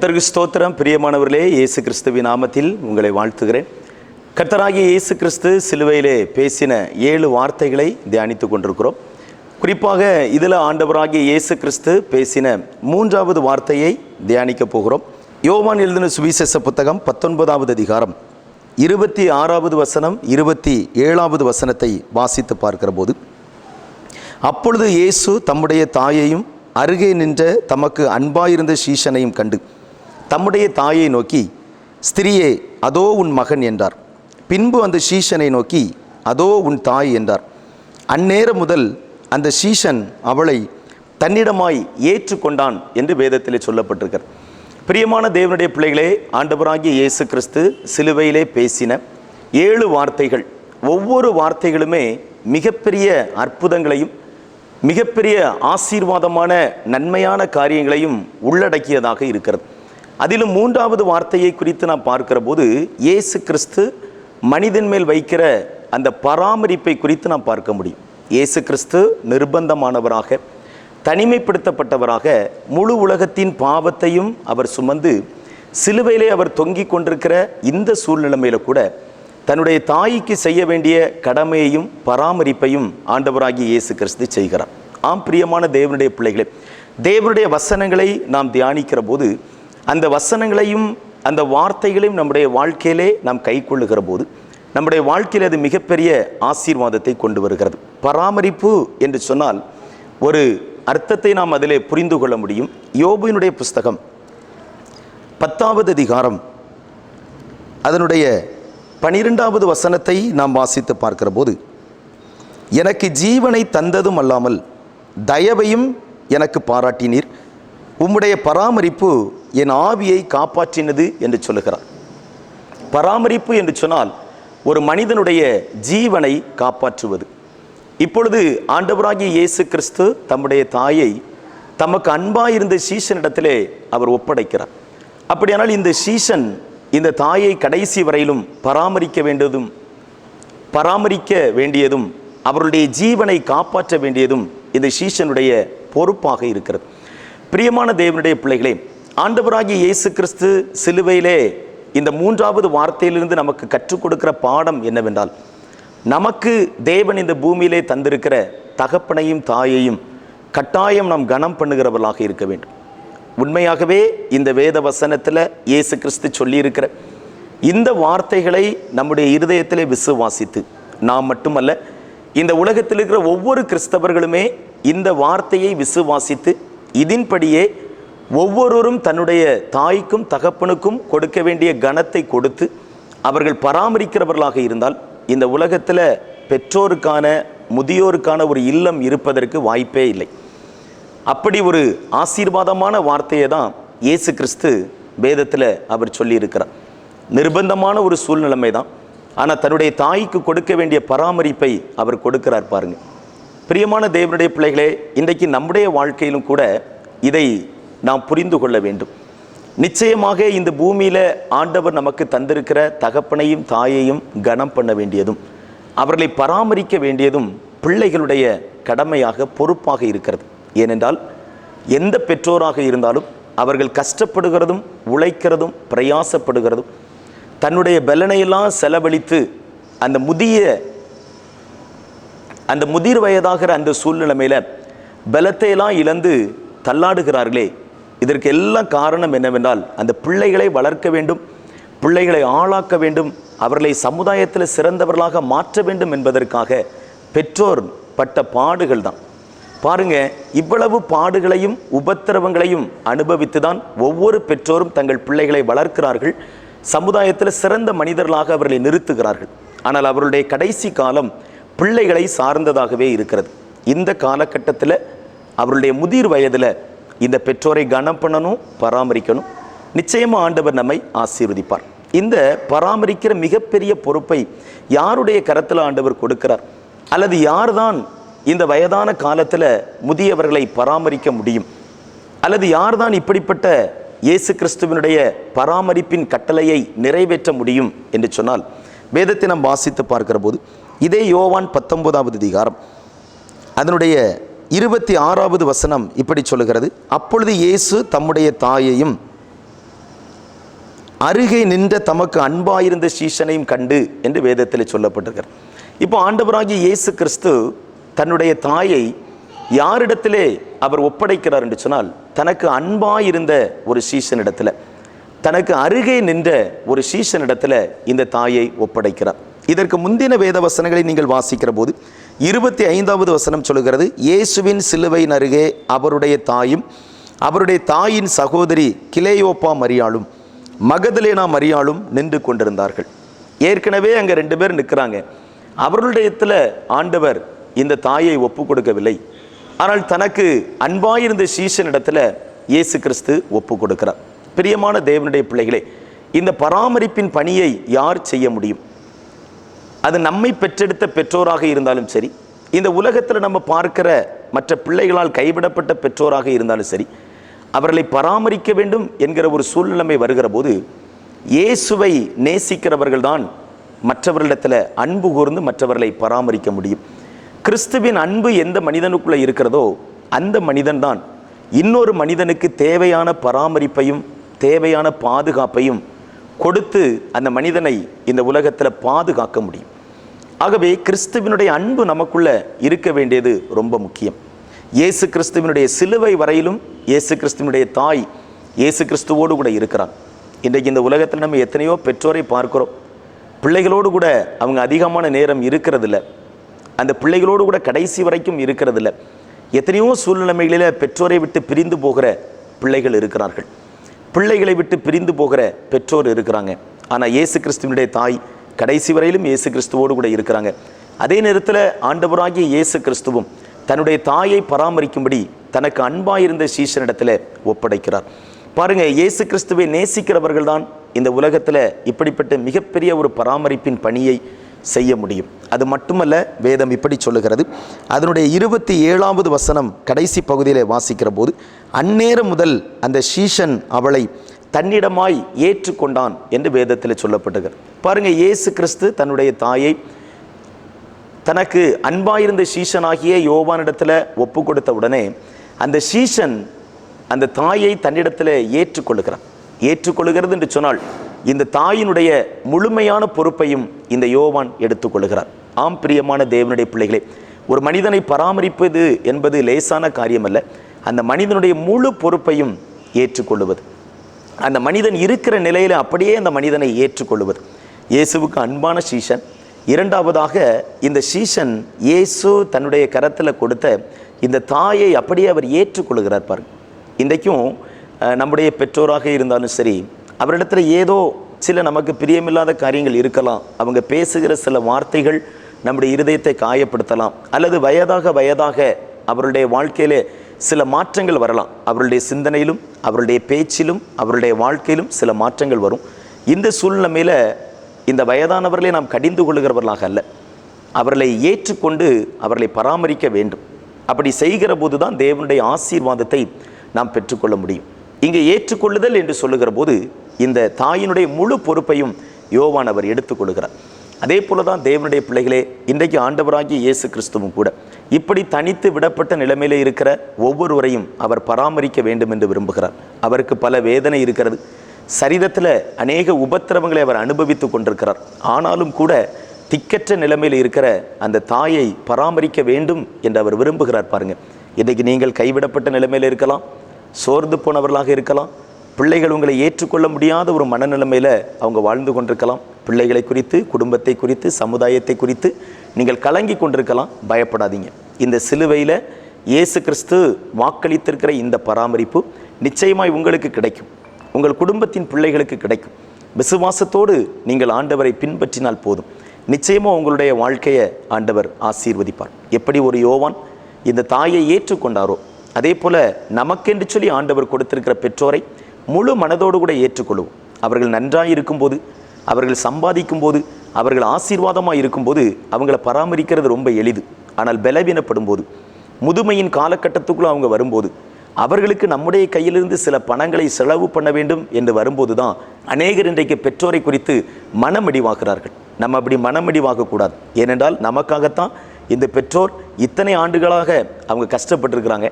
கர்த்தருக்கு ஸ்தோத்திரம். பிரியமானவர்களே, இயேசு கிறிஸ்துவின் நாமத்தில் உங்களை வாழ்த்துகிறேன். கர்த்தராகிய இயேசு கிறிஸ்து சிலுவையிலே பேசின 7 வார்த்தைகளை தியானித்து கொண்டிருக்கிறோம். குறிப்பாக இதில் ஆண்டவராகிய இயேசு கிறிஸ்து பேசின 3வது வார்த்தையை தியானிக்க போகிறோம். யோவான் எழுதின சுவிசேஷ புத்தகம் 19வது அதிகாரம் 26வது வசனம் 27வது வசனத்தை வாசித்து பார்க்கிற போது, அப்பொழுது இயேசு தம்முடைய தாயையும் அருகே நின்ற தமக்கு அன்பாயிருந்த சீஷனையும் கண்டு தம்முடைய தாயை நோக்கி, ஸ்திரியே, அதோ உன் மகன் என்றார். பின்பு அந்த சீஷனை நோக்கி, அதோ உன் தாய் என்றார். அந்நேரம் முதல் அந்த சீஷன் அவளை தன்னிடமாய் ஏற்றுக்கொண்டான் என்று வேதத்திலே சொல்லப்பட்டிருக்கிறார். பிரியமான தேவனுடைய பிள்ளைகளே, ஆண்டவராகிய இயேசு கிறிஸ்து சிலுவையிலே பேசின 7 வார்த்தைகள், ஒவ்வொரு வார்த்தைகளுமே மிகப்பெரிய அற்புதங்களையும் மிகப்பெரிய ஆசீர்வாதமான நன்மையான காரியங்களையும் உள்ளடக்கியதாக இருக்கிறது. அதிலும் 3வது வார்த்தையை குறித்து நாம் பார்க்கிற போது, இயேசு கிறிஸ்து மனிதன் மேல் வைக்கிற அந்த பராமரிப்பை குறித்து நாம் பார்க்க முடியும். இயேசு கிறிஸ்து நிர்பந்தமானவராக, தனிமைப்படுத்தப்பட்டவராக, முழு உலகத்தின் பாவத்தையும் அவர் சுமந்து சிலுவையிலே அவர் தொங்கிக் கொண்டிருக்கிற இந்த சூழ்நிலைமையில கூட தன்னுடைய தாய்க்கு செய்ய வேண்டிய கடமையையும் பராமரிப்பையும் ஆண்டவராகிய இயேசு கிறிஸ்து செய்கிறார். ஆம் பிரியமான தேவனுடைய பிள்ளைகளே, தேவனுடைய வசனங்களை நாம் தியானிக்கிற போது அந்த வசனங்களையும் அந்த வார்த்தைகளையும் நம்முடைய வாழ்க்கையிலே நாம் கை கொள்ளுகிற போது நம்முடைய வாழ்க்கையில் அது மிகப்பெரிய ஆசீர்வாதத்தை கொண்டு வருகிறது. பராமரிப்பு என்று சொன்னால் ஒரு அர்த்தத்தை நாம் அதிலே புரிந்து கொள்ள முடியும். யோபுவினுடைய புஸ்தகம் 10வது அதிகாரம் அதனுடைய 12வது வசனத்தை நாம் வாசித்து பார்க்கிற போது, எனக்கு ஜீவனை தந்ததும் அல்லாமல் தயவையும் எனக்கு பாராட்டினீர், உம்முடைய பராமரிப்பு என் ஆவியை காப்பாற்றினது என்று சொல்லுகிறார். பராமரிப்பு என்று சொன்னால் ஒரு மனிதனுடைய ஜீவனை காப்பாற்றுவது. இப்பொழுது ஆண்டவராகிய இயேசு கிறிஸ்து தம்முடைய தாயை தமக்கு அன்பாயிருந்த சீஷனிடத்திலே அவர் ஒப்படைக்கிறார். அப்படியானால் இந்த சீஷன் இந்த தாயை கடைசி வரையிலும் பராமரிக்க வேண்டியதும் அவருடைய ஜீவனை காப்பாற்ற வேண்டியதும் இந்த சீஷனுடைய பொறுப்பாக இருக்கிறது. பிரியமான தேவனுடைய பிள்ளைகளே, ஆண்டவராகிய இயேசு கிறிஸ்து சிலுவையிலே இந்த 3வது வார்த்தையிலிருந்து நமக்கு கற்றுக் கொடுக்கிற பாடம் என்னவென்றால், நமக்கு தேவன் இந்த பூமியிலே தந்திருக்கிற தகப்பனையும் தாயையும் கட்டாயம் நாம் கனம் பண்ணுகிறவர்களாக இருக்க வேண்டும். உண்மையாகவே இந்த வேத வசனத்தில் இயேசு கிறிஸ்து சொல்லியிருக்கிற இந்த வார்த்தைகளை நம்முடைய இருதயத்திலே விசுவாசித்து, நாம் மட்டுமல்ல, இந்த உலகத்தில் இருக்கிற ஒவ்வொரு கிறிஸ்தவர்களுமே இந்த வார்த்தையை விசுவாசித்து இதன்படியே ஒவ்வொருவரும் தன்னுடைய தாய்க்கும் தகப்பனுக்கும் கொடுக்க வேண்டிய கனத்தை கொடுத்து அவர்கள் பராமரிக்கிறவர்களாக இருந்தால் இந்த உலகத்தில் பெற்றோருக்கான முதியோருக்கான ஒரு இல்லம் இருப்பதற்கு வாய்ப்பே இல்லை. அப்படி ஒரு ஆசீர்வாதமான வார்த்தையை தான் இயேசு கிறிஸ்து வேதத்தில் அவர் சொல்லியிருக்கிறார். நிர்பந்தமான ஒரு சூழ்நிலைமை தான், ஆனால் தன்னுடைய தாய்க்கு கொடுக்க வேண்டிய பராமரிப்பை அவர் கொடுக்கிறார். பாருங்க பிரியமான தேவனுடைய பிள்ளைகளே, இன்றைக்கு நம்முடைய வாழ்க்கையிலும் கூட இதை நாம் புரிந்து கொள்ள வேண்டும். நிச்சயமாக இந்த பூமியில் ஆண்டவர் நமக்கு தந்திருக்கிற தகப்பனையும் தாயையும் கனம் பண்ண வேண்டியதும் அவர்களை பராமரிக்க வேண்டியதும் பிள்ளைகளுடைய கடமையாக பொறுப்பாக இருக்கிறது. ஏனென்றால் எந்த பெற்றோராக இருந்தாலும் அவர்கள் கஷ்டப்படுகிறதும் உழைக்கிறதும் பிரயாசப்படுகிறதும் தன்னுடைய பலனையெல்லாம் செலவழித்து அந்த முதிர் வயதாகிற அந்த சூழ்நிலைமையில் பலத்தையெல்லாம் இழந்து தள்ளாடுகிறார்களே, இதற்கு எல்லாம் காரணம் என்னவென்றால் அந்த பிள்ளைகளை வளர்க்க வேண்டும், பிள்ளைகளை ஆளாக்க வேண்டும், அவர்களை சமுதாயத்தில் சிறந்தவர்களாக மாற்ற வேண்டும் என்பதற்காக பெற்றோர் பட்ட பாடுகள் தான். பாருங்க, இவ்வளவு பாடுகளையும் உபத்திரவங்களையும் அனுபவித்து தான் ஒவ்வொரு பெற்றோரும் தங்கள் பிள்ளைகளை வளர்க்கிறார்கள், சமுதாயத்தில் சிறந்த மனிதர்களாக அவர்களை நிறுத்துகிறார்கள். ஆனால் அவர்களுடைய கடைசி காலம் பிள்ளைகளை சார்ந்ததாகவே இருக்கிறது. இந்த காலகட்டத்தில் அவருடைய முதிர் வயதில் இந்த பெற்றோரை கனம் பண்ணணும், பராமரிக்கணும். நிச்சயமாக ஆண்டவர் நம்மை ஆசீர்வதிப்பார். இந்த பராமரிக்கிற மிகப்பெரிய பொறுப்பை யாருடைய கரத்தில் ஆண்டவர் கொடுக்கிறார், அல்லது யார்தான் இந்த வயதான காலத்தில் முதியவர்களை பராமரிக்க முடியும், அல்லது யார்தான் இப்படிப்பட்ட இயேசு கிறிஸ்துவினுடைய பராமரிப்பின் கட்டளையை நிறைவேற்ற முடியும் என்று சொன்னால், வேதத்தை நாம் வாசித்து பார்க்கிற போது இதே யோவான் 19வது அதிகாரம் அதனுடைய 26வது வசனம் இப்படி சொல்லுகிறது, அப்பொழுது இயேசு தம்முடைய தாயையும் அருகே நின்ற தமக்கு அன்பாயிருந்த சீஷனையும் கண்டு என்று வேதத்தில் சொல்லப்பட்டிருக்கிறது. இப்போ ஆண்டவராகிய இயேசு கிறிஸ்து தன்னுடைய தாயை யாரிடத்திலே அவர் ஒப்படைக்கிறார் என்று சொன்னால், தனக்கு அன்பாயிருந்த ஒரு சீஷனிடத்தில், தனக்கு அருகே நின்ற ஒரு சீஷனிடத்தில் இந்த தாயை ஒப்படைக்கிறார். இதற்கு முந்தின வேத வசனங்களை நீங்கள் வாசிக்கிற போது 25வது வசனம் சொல்லுகிறது, இயேசுவின் சிலுவையின் அருகே அவருடைய தாயும் அவருடைய தாயின் சகோதரி கிலேயோப்பா மரியாளும் மகதலேனா மரியாளும் நின்று கொண்டிருந்தார்கள். ஏற்கனவே அங்கே 2 பேர் நிற்கிறாங்க. அவர்களுடைய இடத்துல ஆண்டவர் இந்த தாயை ஒப்பு கொடுக்கவில்லை. ஆனால் தனக்கு அன்பாயிருந்த சீஷனிடத்தில் இயேசு கிறிஸ்து ஒப்பு கொடுக்கிறார். பிரியமான தேவனுடைய பிள்ளைகளே, இந்த பராமரிப்பின் பணியை யார் செய்ய முடியும்? அது நம்மை பெற்றெடுத்த பெற்றோராக இருந்தாலும் சரி, இந்த உலகத்தில் நம்ம பார்க்கிற மற்ற பிள்ளைகளால் கைவிடப்பட்ட பெற்றோராக இருந்தாலும் சரி, அவர்களை பராமரிக்க வேண்டும் என்கிற ஒரு சூழ்நிலைமை வருகிற போது இயேசுவை நேசிக்கிறவர்கள் தான் மற்றவர்களிடத்தில் அன்பு கூர்ந்து மற்றவர்களை பராமரிக்க முடியும். கிறிஸ்துவின் அன்பு எந்த மனிதனுக்குள்ளே இருக்கிறதோ அந்த மனிதன் தான் இன்னொரு மனிதனுக்கு தேவையான பராமரிப்பையும் தேவையான பாதுகாப்பையும் கொடுத்து அந்த மனிதனை இந்த உலகத்தில் பாதுகாக்க முடியும். ஆகவே கிறிஸ்துவினுடைய அன்பு நமக்குள்ள இருக்க வேண்டியது ரொம்ப முக்கியம். இயேசு கிறிஸ்துவினுடைய சிலுவை வரையிலும் இயேசு கிறிஸ்துவினுடைய தாய் இயேசு கிறிஸ்துவோடு கூட இருக்கிறார். இன்றைக்கு இந்த உலகத்தில் நம்ம எத்தனையோ பெற்றோரை பார்க்கிறோம். பிள்ளைகளோடு கூட அவங்க அதிகமான நேரம் இருக்கிறதில்ல, அந்த பிள்ளைகளோடு கூட கடைசி வரைக்கும் இருக்கிறதில்ல. எத்தனையோ சூழ்நிலைகளில் பெற்றோரை விட்டு பிரிந்து போகிற பிள்ளைகள் இருக்கிறார்கள், பிள்ளைகளை விட்டு பிரிந்து போகிற பெற்றோர் இருக்கிறாங்க. ஆனால் இயேசு கிறிஸ்துவினுடைய தாய் கடைசி வரையிலும் இயேசு கிறிஸ்துவோடு கூட இருக்கிறாங்க. அதே நேரத்தில் ஆண்டவராகிய இயேசு கிறிஸ்துவும் தன்னுடைய தாயை பராமரிக்கும்படி தனக்கு அன்பாயிருந்த சீஷனிடத்தில் ஒப்படைக்கிறார். பாருங்க, இயேசு கிறிஸ்துவை நேசிக்கிறவர்கள் தான் இந்த உலகத்தில் இப்படிப்பட்ட மிகப்பெரிய ஒரு பராமரிப்பின் பணியை செய்ய முடியும். அது மட்டுமல்ல, வேதம் இப்படி சொல்லுகிறது, அதனுடைய 27வது வசனம் கடைசி பகுதியில் வாசிக்கிற போது, அந்நேரம் முதல் அந்த சீஷன் அவளை தன்னிடமாய் ஏற்றுக்கொண்டான் என்று வேதத்தில் சொல்லப்பட்டுகிறது. பாருங்க, இயேசு கிறிஸ்து தன்னுடைய தாயை தனக்கு அன்பாயிருந்த சீஷனாகிய யோவானிடத்தில் ஒப்பு கொடுத்த உடனே அந்த சீஷன் அந்த தாயை தன்னிடத்தில் ஏற்றுக்கொள்ளுகிறார். ஏற்றுக்கொள்ளுகிறது என்று சொன்னால் இந்த தாயினுடைய முழுமையான பொறுப்பையும் இந்த யோவான் எடுத்துக்கொள்ளுகிறார். ஆம் பிரியமான தேவனுடைய பிள்ளைகளே, ஒரு மனிதனை பராமரிப்பது என்பது லேசான காரியம் அல்ல. அந்த மனிதனுடைய முழு பொறுப்பையும் ஏற்றுக்கொள்ளுவது, அந்த மனிதன் இருக்கிற நிலையில் அப்படியே அந்த மனிதனை ஏற்றுக்கொள்ளுவது இயேசுவுக்கு அன்பான சீஷன். இரண்டாவதாக, இந்த சீஷன் இயேசு தன்னுடைய கரத்தில் கொடுத்த இந்த தாயை அப்படியே அவர் ஏற்றுக்கொள்கிறார். பாருங்க, இன்றைக்கும் நம்முடைய பெற்றோராக இருந்தாலும் சரி, அவரிடத்தில் ஏதோ சில நமக்கு பிரியமில்லாத காரியங்கள் இருக்கலாம். அவங்க பேசுகிற சில வார்த்தைகள் நம்முடைய இருதயத்தை காயப்படுத்தலாம். அல்லது வயதாக அவருடைய வாழ்க்கையிலே சில மாற்றங்கள் வரலாம். அவருடைய சிந்தனையிலும் அவருடைய பேச்சிலும் அவருடைய வாழ்க்கையிலும் சில மாற்றங்கள் வரும். இந்த சூழ்நிலையில் இந்த வயதானவர்களை நாம் கடிந்து கொள்ளுகிறவர்களாக அல்ல, அவர்களை ஏற்றுக்கொண்டு அவர்களை பராமரிக்க வேண்டும். அப்படி செய்கிற போது தான் தேவனுடைய ஆசீர்வாதத்தை நாம் பெற்றுக்கொள்ள முடியும். இங்கே ஏற்றுக்கொள்ளுதல் என்று சொல்லுகிற போது இந்த தாயினுடைய முழு பொறுப்பையும் யோவான் அவர் எடுத்துக்கொள்கிறார். அதே போல தான் தேவனுடைய பிள்ளைகளே, இன்றைக்கு ஆண்டவராகிய இயேசு கிறிஸ்துவும் கூட இப்படி தனித்து விடப்பட்ட நிலைமையிலே இருக்கிற ஒவ்வொருவரையும் அவர் பராமரிக்க வேண்டும் என்று விரும்புகிறார். அவருக்கு பல வேதனை இருக்கிறது, சரீரத்தில் அநேக உபத்திரவங்களை அவர் அனுபவித்து கொண்டிருக்கிறார். ஆனாலும் கூட திக்கற்ற நிலைமையில் இருக்கிற அந்த தாயை பராமரிக்க வேண்டும் என்று அவர் விரும்புகிறார். பாருங்கள், இன்றைக்கு நீங்கள் கைவிடப்பட்ட நிலைமையில் இருக்கலாம், சோர்ந்து போனவர்களாக இருக்கலாம், பிள்ளைகள் உங்களை ஏற்றுக்கொள்ள முடியாத ஒரு மனநிலைமையில் அவங்க வாழ்ந்து கொண்டிருக்கலாம். பிள்ளைகளை குறித்து, குடும்பத்தை குறித்து, சமுதாயத்தை குறித்து நீங்கள் கலங்கி கொண்டிருக்கலாம். பயப்படாதீங்க. இந்த சிலுவையில் இயேசு கிறிஸ்து வாக்களித்திருக்கிற இந்த பராமரிப்பு நிச்சயமாய் உங்களுக்கு கிடைக்கும், உங்கள் குடும்பத்தின் பிள்ளைகளுக்கு கிடைக்கும். விசுவாசத்தோடு நீங்கள் ஆண்டவரை பின்பற்றினால் போதும், நிச்சயமாக உங்களுடைய வாழ்க்கையை ஆண்டவர் ஆசீர்வதிப்பார். எப்படி ஒரு யோவான் இந்த தாயை ஏற்றுக்கொண்டாரோ, அதே போல் நமக்கென்று சொல்லி ஆண்டவர் கொடுத்திருக்கிற பெற்றோரை முழு மனதோடு கூட ஏற்றுக்கொள்வோம். அவர்கள் நன்றாக இருக்கும்போது, அவர்கள் சம்பாதிக்கும் போது, அவர்கள் ஆசீர்வாதமாக இருக்கும்போது அவங்கள பராமரிக்கிறது ரொம்ப எளிது. ஆனால் பலவீனப்படும் போது, முதுமையின் காலகட்டத்துக்குள்ளே அவங்க வரும்போது, அவர்களுக்கு நம்முடைய கையிலிருந்து சில பணங்களை செலவு பண்ண வேண்டும் என்று வரும்போது தான் அநேகர் இன்றைக்கு பெற்றோரை குறித்து மனமடிவாகிறார்கள். நம்ம அப்படி மனமடிவாகக்கூடாது. ஏனென்றால் நமக்காகத்தான் இந்த பெற்றோர் இத்தனை ஆண்டுகளாக அவங்க கஷ்டப்பட்டிருக்கிறாங்க.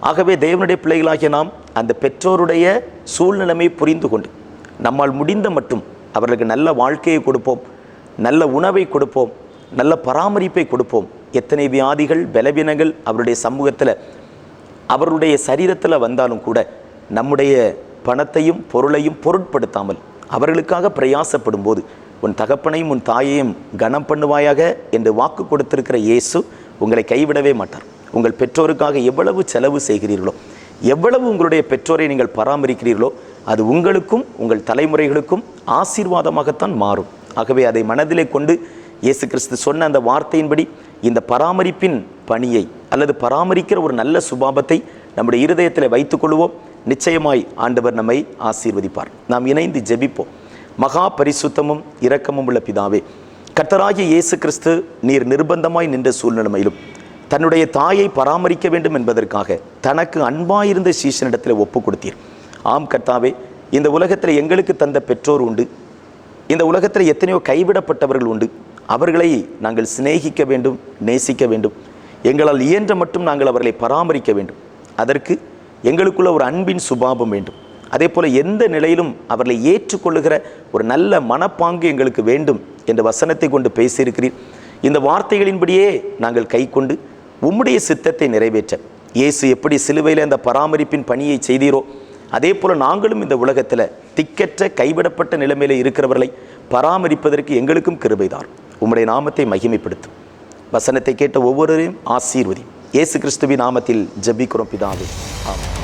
ஆகவே தேவனுடைய பிள்ளைகளாகிய நாம் அந்த பெற்றோருடைய சூழ்நிலைமை புரிந்து கொண்டு நம்மால் முடிந்த மட்டும் அவர்களுக்கு நல்ல வாழ்க்கையை கொடுப்போம், நல்ல உணவை கொடுப்போம், நல்ல பராமரிப்பை கொடுப்போம். எத்தனை வியாதிகள் பலவீனங்கள் அவருடைய சமூகத்தில் அவருடைய சரீரத்தில் வந்தாலும் கூட நம்முடைய பணத்தையும் பொருளையும் பொருட்படுத்தாமல் அவர்களுக்காக பிரயாசப்படும் போது உன் தகப்பனையும் உன் தாயையும் கனம் பண்ணுவாயாக என்று வாக்கு கொடுத்திருக்கிற இயேசு உங்களை கைவிடவே மாட்டார். உங்கள் பெற்றோருக்காக எவ்வளவு செலவு செய்கிறீர்களோ, எவ்வளவு உங்களுடைய பெற்றோரை நீங்கள் பராமரிக்கிறீர்களோ, அது உங்களுக்கும் உங்கள் தலைமுறைகளுக்கும் ஆசீர்வாதமாகத்தான் மாறும். ஆகவே அதை மனதிலே கொண்டு இயேசு கிறிஸ்து சொன்ன அந்த வார்த்தையின்படி இந்த பராமரிப்பின் பணியை அல்லது பராமரிக்கிற ஒரு நல்ல சுபாவத்தை நம்முடைய இருதயத்தில் வைத்துக்கொள்வோம். நிச்சயமாய் ஆண்டவர் நம்மை ஆசீர்வதிப்பார். நாம் இணைந்து ஜெபிப்போம். மகா பரிசுத்தமும் இரக்கமும் உள்ள பிதாவே, கர்த்தராகிய இயேசு கிறிஸ்து நீர் நிர்பந்தமாய் நின்ற சூழ்நிலையிலும் தன்னுடைய தாயை பராமரிக்க வேண்டும் என்பதற்காக தனக்கு அன்பாயிருந்த சீஷனிடத்தில் ஒப்பு கொடுத்தீர். ஆம் கர்த்தாவே, இந்த உலகத்தில் எங்களுக்கு தந்த பெற்றோர் உண்டு, இந்த உலகத்தில் எத்தனையோ கைவிடப்பட்டவர்கள் உண்டு. அவர்களை நாங்கள் சிநேகிக்க வேண்டும், நேசிக்க வேண்டும். எங்களால் இயன்ற மட்டும் நாங்கள் அவர்களை பராமரிக்க வேண்டும். அதற்கு எங்களுக்குள்ள ஒரு அன்பின் சுபாவம் வேண்டும். அதே போல் எந்த நிலையிலும் அவர்களை ஏற்றுக்கொள்ளுகிற ஒரு நல்ல மனப்பாங்கு எங்களுக்கு வேண்டும் என்ற வசனத்தை கொண்டு பேசியிருக்கிறீர். இந்த வார்த்தைகளின்படியே நாங்கள் கை கொண்டு உம்முடைய சித்தத்தை நிறைவேற்ற இயேசு எப்படி சிலுவையில் அந்த பராமரிப்பின் பணியை செய்தீரோ, அதே போல் நாங்களும் இந்த உலகத்தில் திக்கற்ற கைவிடப்பட்ட நிலைமையில் இருக்கிறவர்களை பராமரிப்பதற்கு எங்களுக்கும் கிருபைதார். உம்முடைய நாமத்தை மகிமைப்படுத்தும். வசனத்தை கேட்ட ஒவ்வொருவரையும் ஆசீர்வதி. இயேசு கிறிஸ்துவின் நாமத்தில் ஜெபிக்கிறோம் பிதாவே, ஆமென்.